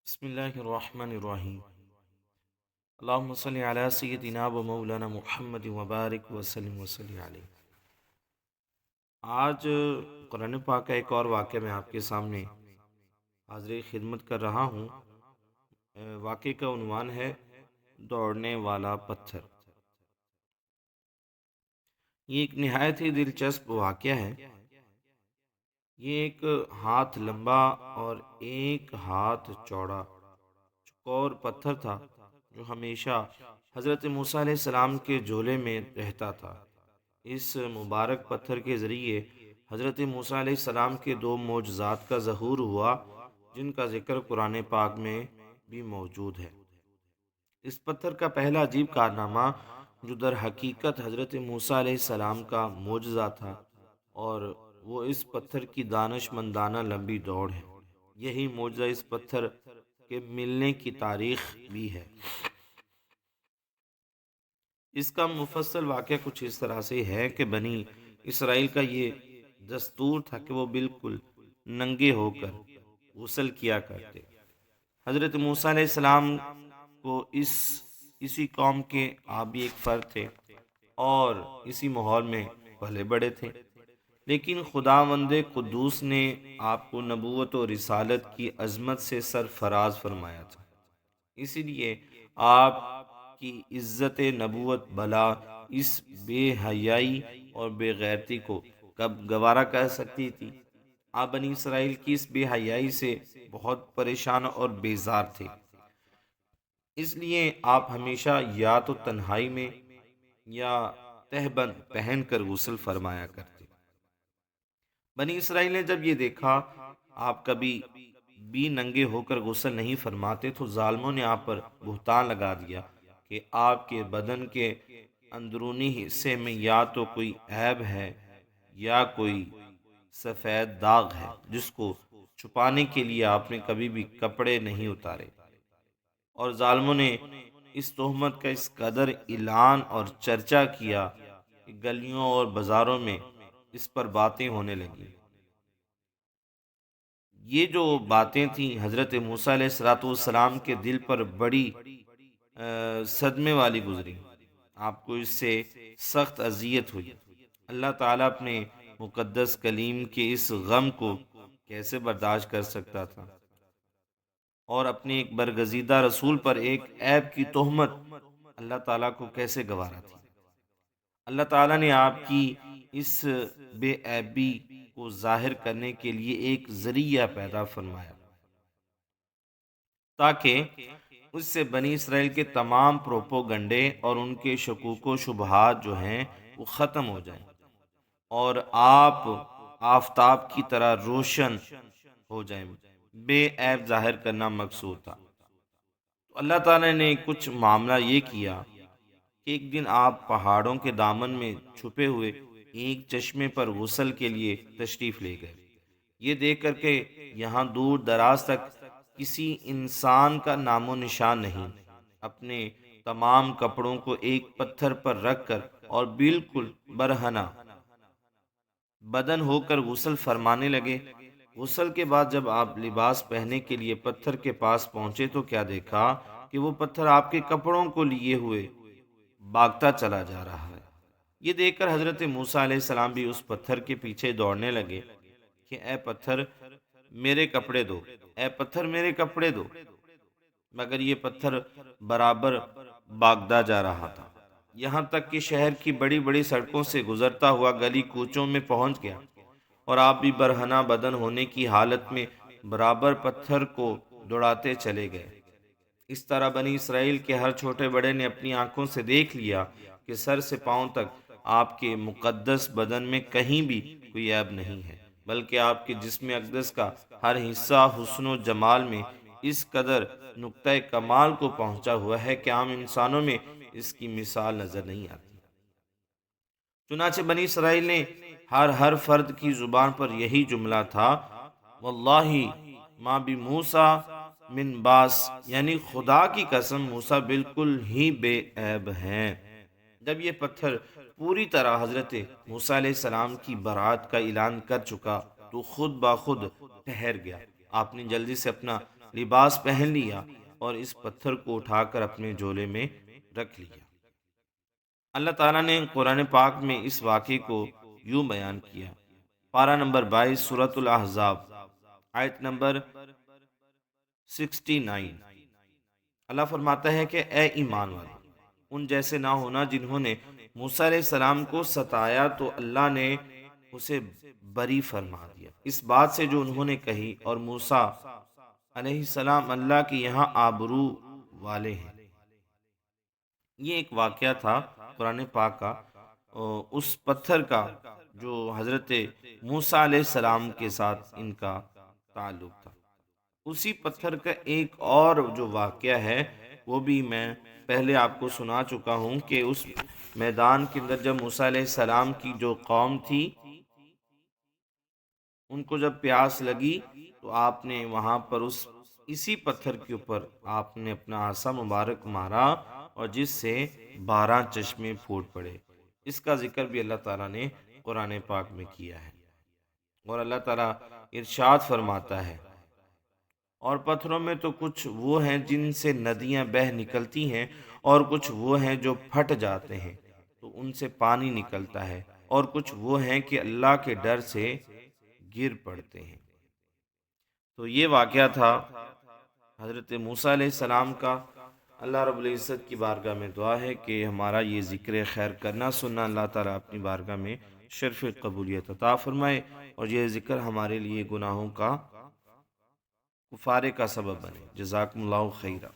بسم اللہ الرحمن الرحیم۔ اللہم صلی علی سیدنا و مولانا محمد وبارک وسلم وصلی علیہ۔ آج قرآن پاک کا ایک اور واقعہ میں آپ کے سامنے حاضر خدمت کر رہا ہوں۔ واقعے کا عنوان ہے دوڑنے والا پتھر۔ یہ ایک نہایت ہی دلچسپ واقعہ ہے۔ یہ ایک ہاتھ لمبا اور ایک ہاتھ چوڑا چوکور پتھر تھا جو ہمیشہ حضرت موسیٰ علیہ السلام کے جھولے میں رہتا تھا۔ اس مبارک پتھر کے ذریعے حضرت موسیٰ علیہ السلام کے دو معجزات کا ظہور ہوا، جن کا ذکر قرآن پاک میں بھی موجود ہے۔ اس پتھر کا پہلا عجیب کارنامہ، جو در حقیقت حضرت موسیٰ علیہ السلام کا معجزہ تھا، اور وہ اس پتھر کی دانش مندانہ لمبی دوڑ ہے۔ یہی معجزہ اس پتھر کے ملنے کی تاریخ بھی ہے۔ اس کا مفصل واقعہ کچھ اس طرح سے ہے کہ بنی اسرائیل کا یہ دستور تھا کہ وہ بالکل ننگے ہو کر غسل کیا کرتے۔ حضرت موسیٰ علیہ السلام کو اسی قوم کے آپ بھی ایک فرد تھے اور اسی ماحول میں پلے بڑے تھے، لیکن خداوند قدوس نے آپ کو نبوت و رسالت کی عظمت سے سرفراز فرمایا تھا۔ اسی لیے آپ کی عزت نبوت بھلا اس بے حیائی اور بے غیرتی کو کب گوارا کر سکتی تھی؟ آپ بنی اسرائیل کی اس بے حیائی سے بہت پریشان اور بیزار تھے۔ اس لیے آپ ہمیشہ یا تو تنہائی میں یا تہبند پہن کر غسل فرمایا کرتے۔ بنی اسرائیل نے جب یہ دیکھا آپ کبھی بھی ننگے ہو کر غسل نہیں فرماتے، تو ظالموں نے آپ پر بہتان لگا دیا کہ آپ کے بدن کے اندرونی حصے میں یا تو کوئی عیب ہے یا کوئی سفید داغ ہے، جس کو چھپانے کے لیے آپ نے کبھی بھی کپڑے نہیں اتارے۔ اور ظالموں نے اس تہمت کا اس قدر اعلان اور چرچا کیا کہ گلیوں اور بازاروں میں اس پر باتیں ہونے لگیں۔ یہ جو باتیں تھیں حضرت موسیٰ علیہ السلام کے دل پر بڑی صدمے والی گزری۔ آپ کو اس سے سخت اذیت ہوئی۔ اللہ تعالیٰ اپنے مقدس کلیم کے اس غم کو کیسے برداشت کر سکتا تھا، اور اپنے ایک برگزیدہ رسول پر ایک عیب کی تہمت اللہ تعالیٰ کو کیسے گوارا تھی۔ اللہ تعالیٰ نے آپ کی اس بے عیبی کو ظاہر کرنے کے لیے ایک ذریعہ پیدا فرمایا، تاکہ اس سے بنی اسرائیل کے تمام پروپوگنڈے اور ان کے شکوک و شبہات جو ہیں وہ ختم ہو جائیں، اور آپ آفتاب کی طرح روشن ہو جائیں۔ بے عیب ظاہر کرنا مقصود تھا۔ تو اللہ تعالیٰ نے کچھ معاملہ یہ کیا کہ ایک دن آپ پہاڑوں کے دامن میں چھپے ہوئے ایک چشمے پر غسل کے لیے تشریف لے گئے۔ یہ دیکھ کر کہ یہاں دور دراز تک کسی انسان کا نام و نشان نہیں، اپنے تمام کپڑوں کو ایک پتھر پر رکھ کر اور بالکل برہنہ بدن ہو کر غسل فرمانے لگے۔ غسل کے بعد جب آپ لباس پہننے کے لیے پتھر کے پاس پہنچے تو کیا دیکھا کہ وہ پتھر آپ کے کپڑوں کو لیے ہوئے بھاگتا چلا جا رہا ہے۔ یہ دیکھ کر حضرت موسیٰ علیہ السلام بھی اس پتھر کے پیچھے دوڑنے لگے کہ اے پتھر میرے کپڑے دو، اے پتھر میرے کپڑے دو، مگر یہ پتھر برابر بھاگتا جا رہا تھا، یہاں تک کہ شہر کی بڑی بڑی سڑکوں سے گزرتا ہوا گلی کوچوں میں پہنچ گیا، اور آپ بھی برہنہ بدن ہونے کی حالت میں برابر پتھر کو دوڑاتے چلے گئے۔ اس طرح بنی اسرائیل کے ہر چھوٹے بڑے نے اپنی آنکھوں سے دیکھ لیا کہ سر سے پاؤں تک آپ کے مقدس بدن میں کہیں بھی کوئی عیب نہیں ہے، بلکہ آپ کے جسم اقدس کا ہر حصہ حسن و جمال میں اس قدر نقطۂ کمال کو پہنچا ہوا ہے کہ عام انسانوں میں اس کی مثال نظر نہیں آتی۔ چنانچہ بنی اسرائیل نے ہر فرد کی زبان پر یہی جملہ تھا، واللہ ما بموسیٰ من باس، یعنی خدا کی قسم موسیٰ بالکل ہی بے عیب ہیں۔ جب یہ پتھر پوری طرح حضرت موسیٰ علیہ السلام کی برات کا اعلان کر چکا تو خود بخود ٹھہر گیا۔ آپ نے جلدی سے اپنا لباس پہن لیا اور اس پتھر کو اٹھا کر اپنے جھولے میں رکھ لیا۔ اللہ تعالیٰ نے قرآن پاک میں اس واقعے کو یوں بیان کیا۔ پارہ نمبر 22 سورۃ الاحزاب، آیت نمبر 69۔ اللہ فرماتا ہے کہ اے ایمان والو، ان جیسے نہ ہونا جنہوں نے موسیٰ علیہ السلام کو ستایا تو اللہ نے اسے بری فرما دیا اس بات سے جو انہوں نے کہی، اور موسیٰ علیہ السلام اللہ کے یہاں آبرو والے ہیں۔ یہ ایک واقعہ تھا قرآن پاک کا، اس پتھر کا جو حضرت موسیٰ علیہ السلام کے ساتھ ان کا تعلق تھا۔ اسی پتھر کا ایک اور جو واقعہ ہے وہ بھی میں پہلے آپ کو سنا چکا ہوں کہ اس میدان کے اندر جب موسیٰ علیہ السلام کی جو قوم تھی ان کو جب پیاس لگی تو آپ نے وہاں پر اسی پتھر کے اوپر آپ نے اپنا عصا مبارک مارا اور جس سے 12 چشمے پھوٹ پڑے۔ اس کا ذکر بھی اللہ تعالیٰ نے قرآن پاک میں کیا ہے، اور اللہ تعالیٰ ارشاد فرماتا ہے، اور پتھروں میں تو کچھ وہ ہیں جن سے ندیاں بہہ نکلتی ہیں، اور کچھ وہ ہیں جو پھٹ جاتے ہیں تو ان سے پانی نکلتا ہے، اور کچھ وہ ہیں کہ اللہ کے ڈر سے گر پڑتے ہیں۔ تو یہ واقعہ تھا حضرت موسیٰ علیہ السلام کا۔ اللہ رب العزت کی بارگاہ میں دعا ہے کہ ہمارا یہ ذکر خیر کرنا سننا اللہ تعالیٰ اپنی بارگاہ میں شرف قبولیت عطا فرمائے، اور یہ ذکر ہمارے لیے گناہوں کا کفارے کا سبب بنے۔ جزاکم اللہ خیرہ۔